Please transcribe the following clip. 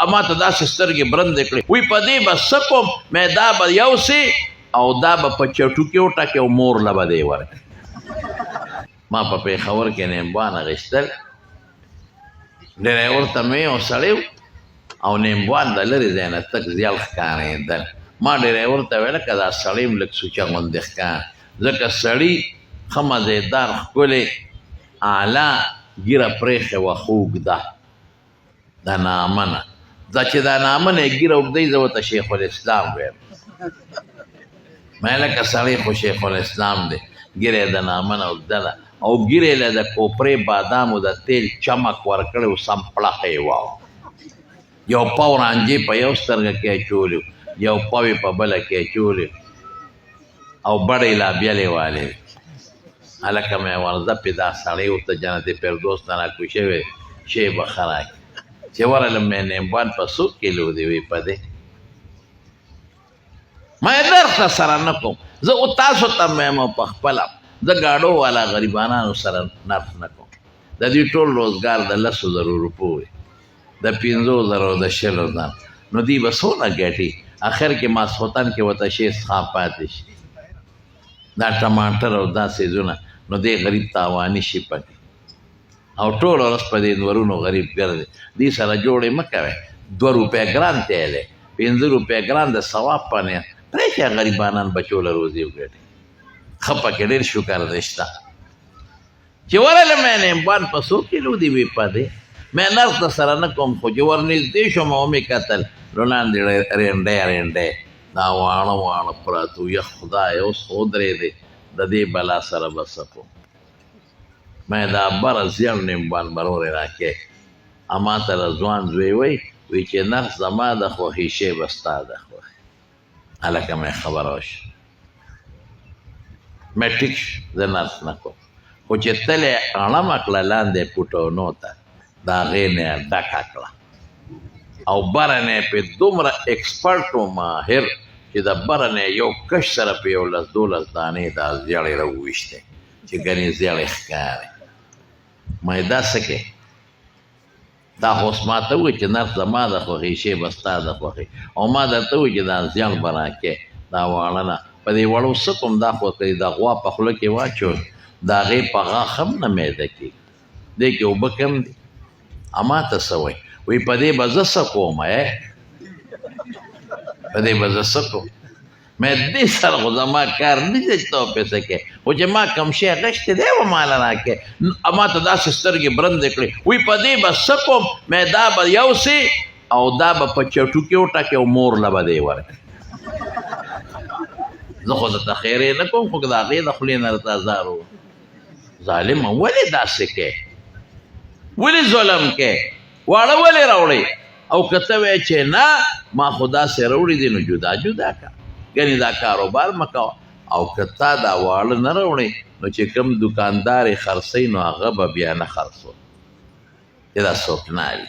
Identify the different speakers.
Speaker 1: اما ته داسې سترګې برندې کړې وی په دې به څه کوم مې دا به یوسې او دا به په چټو کې وټکې او مور له به دې ورکړې ما په پېښور کې نیمبوان اخیستل ډرایور ته مې یو سړی او نیمبوان د لرې ځای نه تک زیړ ښکارېدل ما ډرایور ته ویل که دا سړی هم لږ سوچه غوندې ښکار ځکه سړي ښه مزېدار ښکلې اعلی ږیره پرېښې وه ښه اوږده د نامنه دا چې دا نامنه یې ږیره اوږده زه ورته شیخ الاسلام ویم ما لکه سړی خو شیخ الاسلام دی ږیره یې د نامنه اوږده ده او ږیرې له د کوپرې بادامو د تیل چمک ورکړی و سم پړقه یې وه یو پاو رانجې په یو سترګه کې اچولي یو پاو یې په بله کې اچولي او بړې لا بیلې والې هلکه مې ورځه پې دا سړی ورته جنت فردوس ته راکوي شوی شی به ښه راکړي چې ورغلم مې نیمبوان په څو کیلو دی وی په دې ما یې درته سره نه کوم زه او تاسو ته مې په خپله زه ګاډو والا غریبانانو سره نرخ نه کوم د دې ټول روزګار د 10,000 روپو وي د 50,000 د 20,000 نو دوی به څونه ګټي اخر کې ماسخوتن کې ورته شی څښا پاتې شي دا ټماټر او دا سیزونه نو دې غریب تاواني شي پکې او ټول ورځ په دې نورونو غریب ګرځي دې سره جوړې مه کوئ 2 روپۍ ګران تیل دی 5 روپۍ ګران د ثواب په نیت پرېږدئ غریبانان بچو له روزي وګټي ښه پکې ډېر شکر دی شته چې ورغلم مې نیمبوان په 100 کیلو دی وی په دې مې نرخ د سره نه کوم خو چې ورنږدې شوم او مې کتل نو لاندې رینډی دا واړه واړه پراته یا خدای اوس خو ودرېدې د دې بلا سره به څه کوم مې دا بره زیړ نیمبوان برورې راکې اما ته له ځوان زوی وی چې نرخ زما د خوښې شی به ستا د خوښې هلکه مې خبره وشوه مې ټیک زه نرخ نه کوم خو چې تلې اړمه کړه لاندې پوټونو ته د هغې نه یې ډکه کړه او بره نه یې پې دومره ایکسپرټ و ماهر چې د بره نه یو کش سره په 11-12 دانې دا زیړې راوویشتې چې ګنې زیړې ښکارې ما یې دا څه کې دا خو اوس ما ته ووایي چې نرخ زما د خوښې شی به ستا د خوښې او ما درته ووایي چې دا زیړ به راکې دا واړه نه په دې وړو څه کوم دا خو که د غوا په خوله کې واچول د هغې په غاښ هم نه میده کېږي دې کې اوبه کم دي اما ته څه وایي وایي په دې به زه څه کوم په دې به زه څه کوم مې دې سره خو زما کار نه دی چې ته وپېسه کې خو چې ما کوم شی غشتی دی و ماله راکې اما ته داسې سترګې برندې کړې وایي په دې به څه کوم مې دا به یوسې او دا به په چټو کې وټکې او مور له به دې ورکړې زه خو درته خیر یې نه کوم خو د هغې د خولې نه راته ازار و ظالمه ولې داسې کې ولې ظلم کې واړه ولې راوړې او که ته وایې چې نه ما خو داسې راوړي دي نو جدا جدا که ګنې دا کاروبار مه کوه او که تا دا واړه نه راوړې نو چې کوم دوکاندار یې خرڅوي نو هغه به بیا نه خرڅوي چې دا څوک نه وي